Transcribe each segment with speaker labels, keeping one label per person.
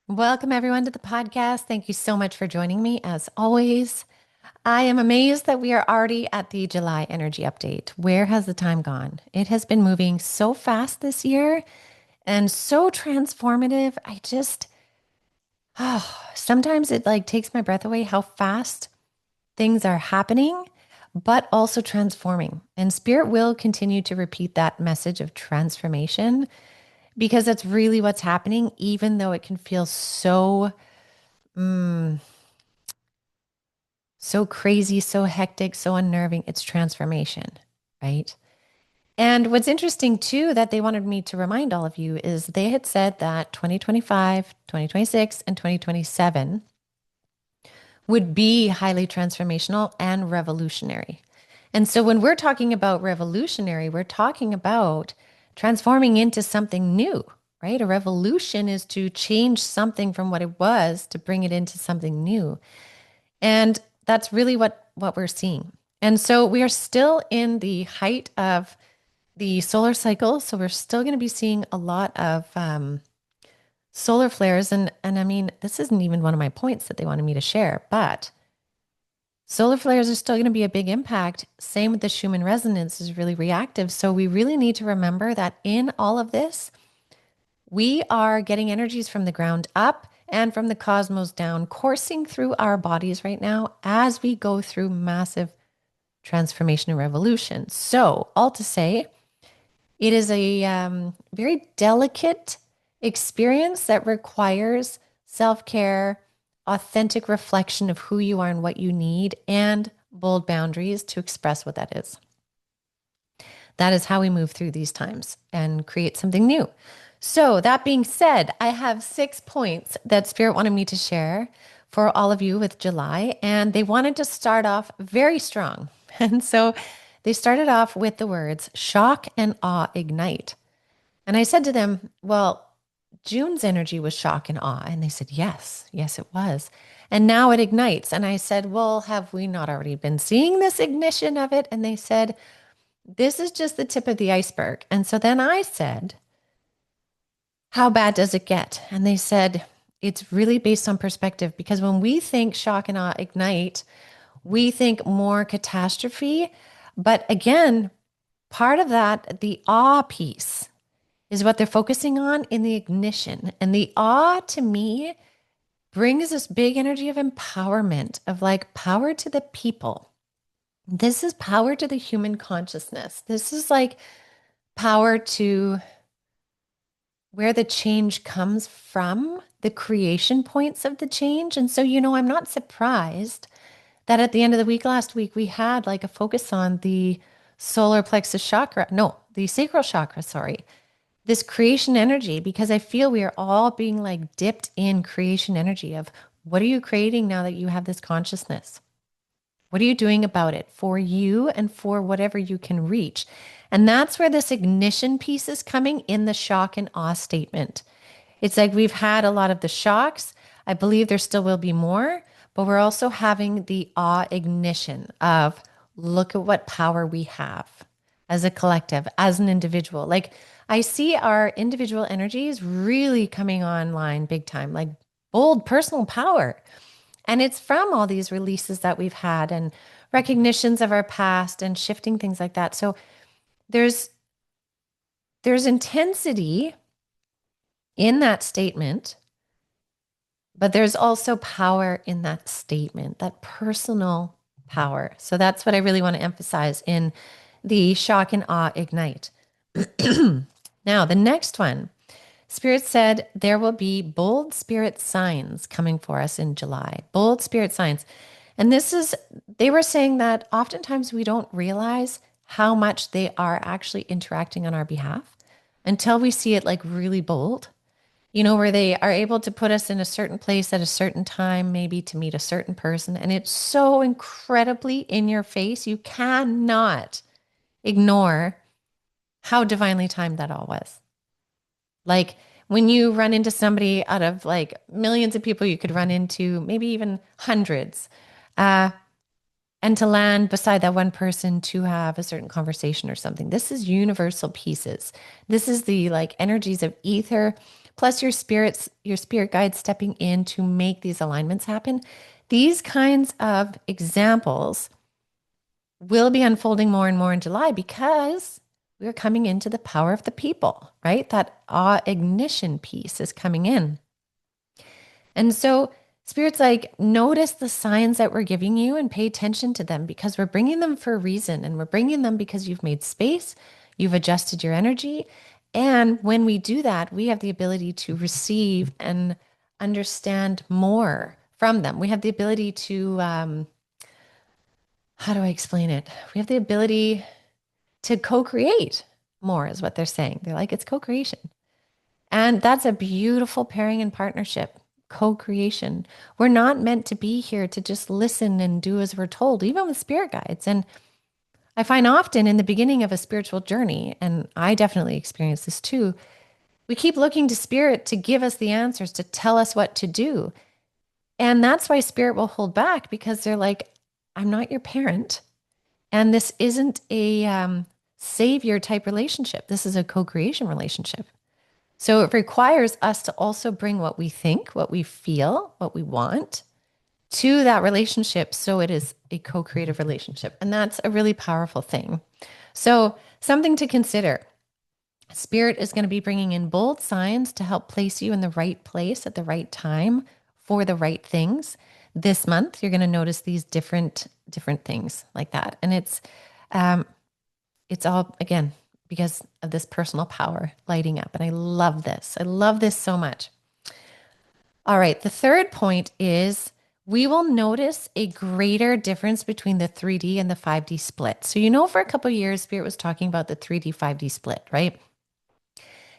Speaker 1: Welcome, everyone, to the podcast. Thank you so much for joining me. As always, I am amazed that we are already at the July energy update. Where has the time gone? It has been moving so fast this year and so transformative. Sometimes it like takes my breath away how fast things are happening, but also transforming. And Spirit will continue to repeat that message of transformation because that's really what's happening, even though it can feel so crazy, so hectic, so unnerving. It's transformation, right? And what's interesting too, that they wanted me to remind all of you is they had said that 2025, 2026, and 2027 would be highly transformational and revolutionary. And so when we're talking about revolutionary, we're talking about transforming into something new, right? A revolution is to change something from what it was to bring it into something new. And that's really what we're seeing. And so we are still in the height of the solar cycle. So we're still going to be seeing a lot of solar flares. And I mean, this isn't even one of my points that they wanted me to share, but solar flares are still going to be a big impact. Same with the Schumann resonance is really reactive. So we really need to remember that in all of this, we are getting energies from the ground up and from the cosmos down, coursing through our bodies right now as we go through massive transformation and revolution. So, all to say, it is a very delicate experience that requires self care, authentic reflection of who you are and what you need, and bold boundaries to express what that is. That is how we move through these times and create something new. So, that being said, I have 6 points that Spirit wanted me to share for all of you with July, and they wanted to start off very strong. And so they started off with the words shock and awe ignite. And I said to them, well, June's energy was shock and awe. And they said, yes, yes, it was. And now it ignites. And I said, well, have we not already been seeing this ignition of it? And they said, this is just the tip of the iceberg. And so then I said, how bad does it get? And they said, it's really based on perspective because when we think shock and awe ignite, we think more catastrophe. But again, part of that, the awe piece, is what they're focusing on in the ignition. And the awe to me brings this big energy of empowerment, of like power to the people. This is power to the human consciousness. This is like power to where the change comes from, the creation points of the change. And so, I'm not surprised that at the end of the week last week, we had like a focus on the solar plexus chakra, no, the sacral chakra, sorry, this creation energy, because I feel we are all being like dipped in creation energy of what are you creating now that you have this consciousness? What are you doing about it for you and for whatever you can reach? And that's where this ignition piece is coming in the shock and awe statement. It's like we've had a lot of the shocks. I believe there still will be more, but we're also having the awe ignition of look at what power we have as a collective, as an individual. Like I see our individual energies really coming online big time, like bold personal power. And it's from all these releases that we've had and recognitions of our past and shifting things like that. So there's there's intensity in that statement, but there's also power in that statement, that personal power. So that's what I really want to emphasize in the shock and awe ignite. Now, the next one, Spirit said there will be bold spirit signs coming for us in July. Bold spirit signs. And they were saying that oftentimes we don't realize how much they are actually interacting on our behalf until we see it like really bold, where they are able to put us in a certain place at a certain time, maybe to meet a certain person. And it's so incredibly in your face. You cannot ignore how divinely timed that all was. Like when you run into somebody out of like millions of people you could run into, maybe even hundreds, uh, and to land beside that one person to have a certain conversation or something. This is universal pieces. This is the like energies of ether plus your spirit guides stepping in to make these alignments happen. These kinds of examples will be unfolding more and more in July because we're coming into the power of the people, right? That awe ignition piece is coming in. And so Spirit's like, notice the signs that we're giving you and pay attention to them because we're bringing them for a reason. And we're bringing them because you've made space, you've adjusted your energy. And when we do that, we have the ability to receive and understand more from them. We have the ability to, how do I explain it? We have the ability to co create more, is what they're saying. They're like, it's co creation. And that's a beautiful pairing and partnership, co-creation. We're not meant to be here to just listen and do as we're told, even with spirit guides. And I find often in the beginning of a spiritual journey, and I definitely experience this too, we keep looking to spirit to give us the answers, to tell us what to do. And that's why spirit will hold back because they're like, I'm not your parent. And this isn't a savior type relationship. This is a co-creation relationship. So it requires us to also bring what we think, what we feel, what we want to that relationship. So it is a co-creative relationship. And that's a really powerful thing. So something to consider. Spirit is going to be bringing in bold signs to help place you in the right place at the right time for the right things. This month, you're going to notice these different things like that. And it's all, again, because of this personal power lighting up. And I love this. I love this so much. All right. The third point is we will notice a greater difference between the 3D and the 5D split. So, for a couple of years, Spirit was talking about the 3D, 5D split, right?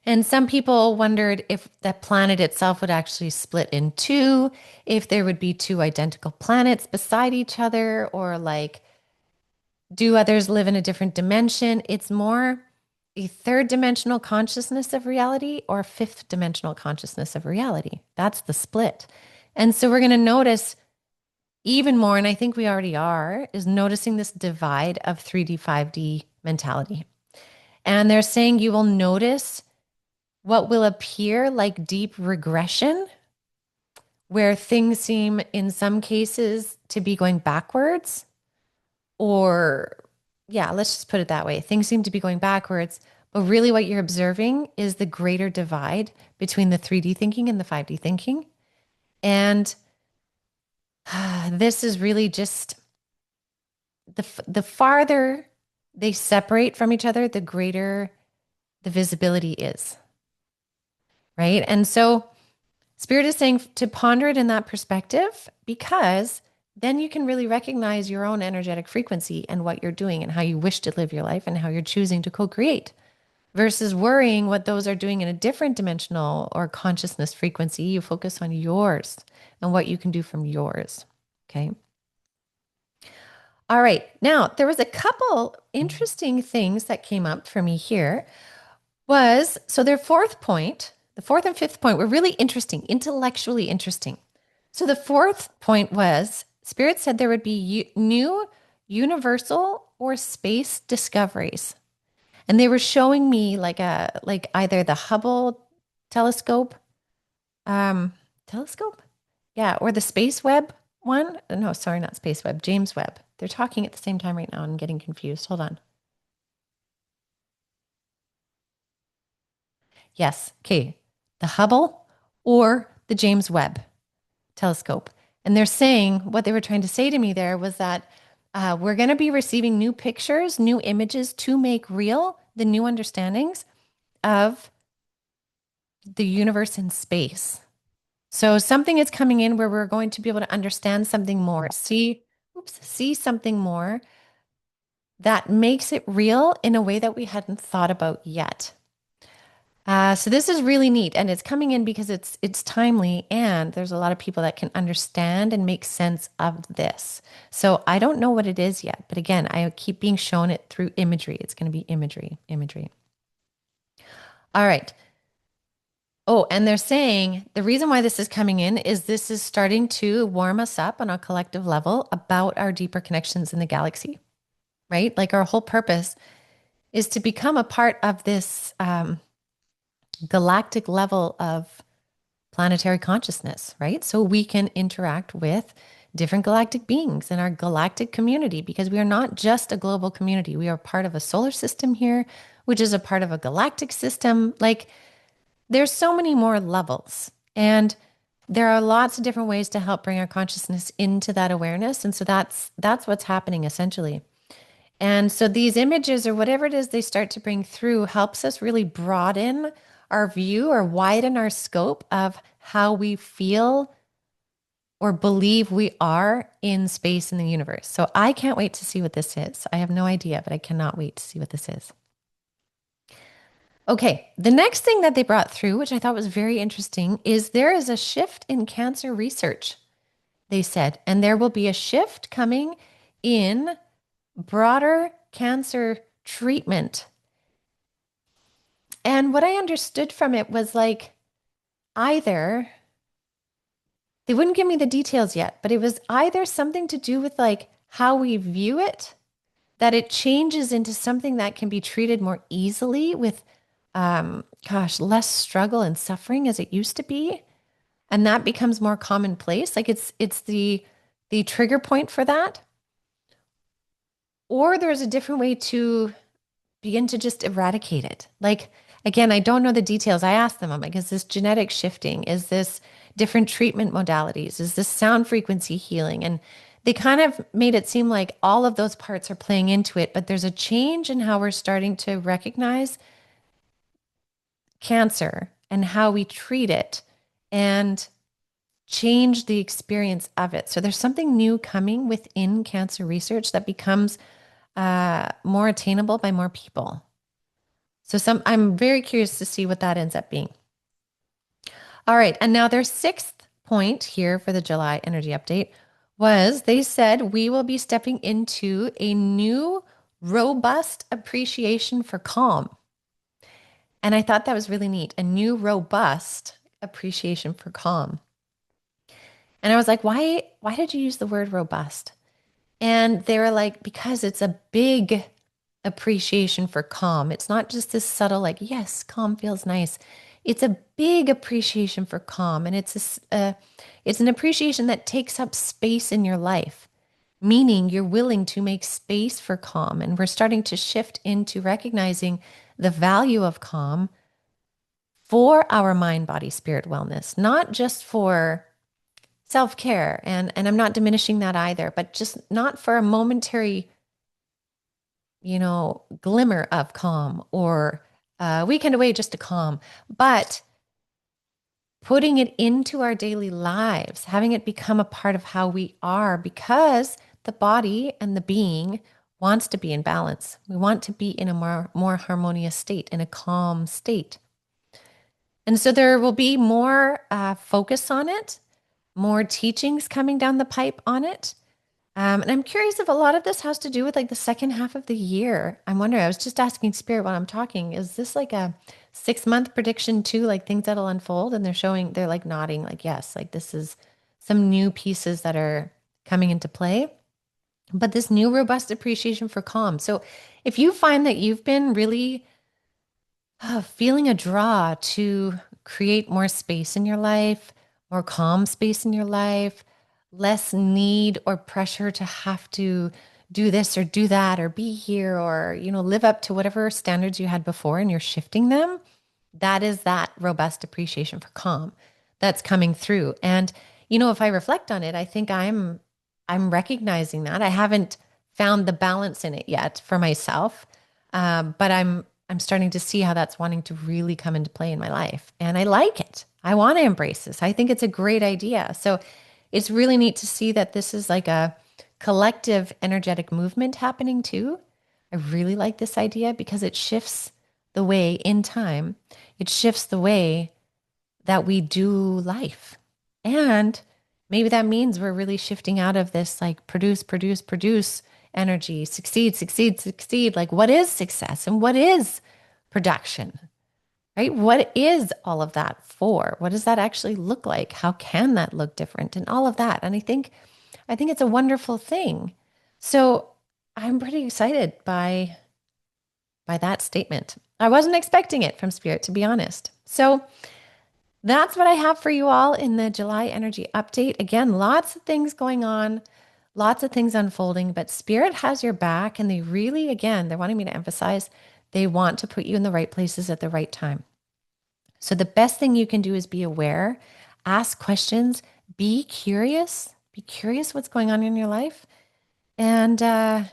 Speaker 1: And some people wondered if the planet itself would actually split in two, if there would be two identical planets beside each other, or like, do others live in a different dimension? It's more a third dimensional consciousness of reality or a fifth dimensional consciousness of reality. That's the split. And so we're going to notice even more, and I think we already are, is noticing this divide of 3D, 5D mentality. And they're saying you will notice what will appear like deep regression, where things seem in some cases to be going backwards. Or, yeah, let's just put it that way. Things seem to be going backwards, but really what you're observing is the greater divide between the 3D thinking and the 5D thinking. And this is really just the farther they separate from each other, the greater the visibility is, right? And so Spirit is saying to ponder it in that perspective because then you can really recognize your own energetic frequency and what you're doing and how you wish to live your life and how you're choosing to co-create versus worrying what those are doing in a different dimensional or consciousness frequency. You focus on yours and what you can do from yours. Okay. All right. Now, there was a couple interesting things that came up for me here so their fourth point, the fourth and fifth point were really interesting, intellectually interesting. So the fourth point was Spirit said there would be new universal or space discoveries. And they were showing me like either the Hubble telescope, telescope? Yeah, or the Space Webb one. No, sorry, not Space Webb, James Webb. They're talking at the same time right now. I'm getting confused. Hold on. Yes. Okay. The Hubble or the James Webb telescope. And they're saying what they were trying to say to me there was that we're going to be receiving new pictures, new images to make real the new understandings of the universe and space. So something is coming in where we're going to be able to understand something more, see something more that makes it real in a way that we hadn't thought about yet. So this is really neat, and it's coming in because it's timely, and there's a lot of people that can understand and make sense of this. So I don't know what it is yet, but again, I keep being shown it through imagery. It's going to be imagery. All right. Oh, and they're saying the reason why this is coming in is this is starting to warm us up on a collective level about our deeper connections in the galaxy, right? Like our whole purpose is to become a part of this galactic level of planetary consciousness, right? So we can interact with different galactic beings in our galactic community because we are not just a global community. We are part of a solar system here, which is a part of a galactic system. Like there's so many more levels. And there are lots of different ways to help bring our consciousness into that awareness. And so that's what's happening essentially. And so these images or whatever it is they start to bring through helps us really broaden our view or widen our scope of how we feel or believe we are in space in the universe. So I can't wait to see what this is. I have no idea, but I cannot wait to see what this is. Okay, the next thing that they brought through, which I thought was very interesting, is there is a shift in cancer research, they said, and there will be a shift coming in broader cancer treatment. And what I understood from it was like either, they wouldn't give me the details yet, but it was either something to do with like how we view it, that it changes into something that can be treated more easily with, less struggle and suffering as it used to be. And that becomes more commonplace. Like it's the trigger point for that. Or there's a different way to begin to just eradicate it. Like, again, I don't know the details. I asked them, I'm like, is this genetic shifting? Is this different treatment modalities? Is this sound frequency healing? And they kind of made it seem like all of those parts are playing into it, but there's a change in how we're starting to recognize cancer and how we treat it and change the experience of it. So there's something new coming within cancer research that becomes more attainable by more people. So I'm very curious to see what that ends up being. All right. And now their sixth point here for the July energy update was they said we will be stepping into a new robust appreciation for calm. And I thought that was really neat. A new robust appreciation for calm. And I was like, why did you use the word robust? And they were like, because it's a big appreciation for calm. It's not just this subtle, like, yes, calm feels nice. It's a big appreciation for calm. And it's an appreciation that takes up space in your life, meaning you're willing to make space for calm. And we're starting to shift into recognizing the value of calm for our mind, body, spirit wellness, not just for self-care. And I'm not diminishing that either, but just not for a momentary, glimmer of calm or a weekend away just to calm, but putting it into our daily lives, having it become a part of how we are because the body and the being wants to be in balance. We want to be in a more harmonious state, in a calm state. And so there will be more focus on it, more teachings coming down the pipe on it. And I'm curious if a lot of this has to do with like the second half of the year. I'm wondering, I was just asking Spirit while I'm talking, is this like a 6-month prediction too, like things that'll unfold? And they're like nodding, like, yes, like this is some new pieces that are coming into play. But this new robust appreciation for calm. So if you find that you've been really feeling a draw to create more space in your life, more calm space in your life, less need or pressure to have to do this or do that or be here or, live up to whatever standards you had before and you're shifting them, that is that robust appreciation for calm that's coming through. And, if I reflect on it, I think I'm recognizing that. I haven't found the balance in it yet for myself. But I'm starting to see how that's wanting to really come into play in my life. And I like it. I want to embrace this. I think it's a great idea. So it's really neat to see that this is like a collective energetic movement happening too. I really like this idea because it shifts the way in time, it shifts the way that we do life. And maybe that means we're really shifting out of this like produce energy, succeed. Like, what is success and what is production, right? What is all of that for? What does that actually look like? How can that look different and all of that? And I think it's a wonderful thing. So I'm pretty excited by by that statement. I wasn't expecting it from Spirit, to be honest. So that's what I have for you all in the July energy update. Again, lots of things going on, lots of things unfolding, but Spirit has your back. And they really, again, they're wanting me to emphasize they want to put you in the right places at the right time. So the best thing you can do is be aware, ask questions, be curious what's going on in your life, and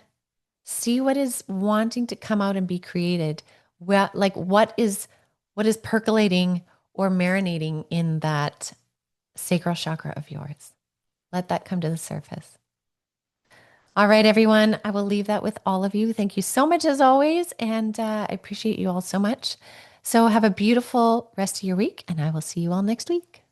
Speaker 1: see what is wanting to come out and be created. Well, like what is percolating or marinating in that sacral chakra of yours. Let that come to the surface. All right, everyone. I will leave that with all of you. Thank you so much as always. And I appreciate you all so much. So have a beautiful rest of your week, and I will see you all next week.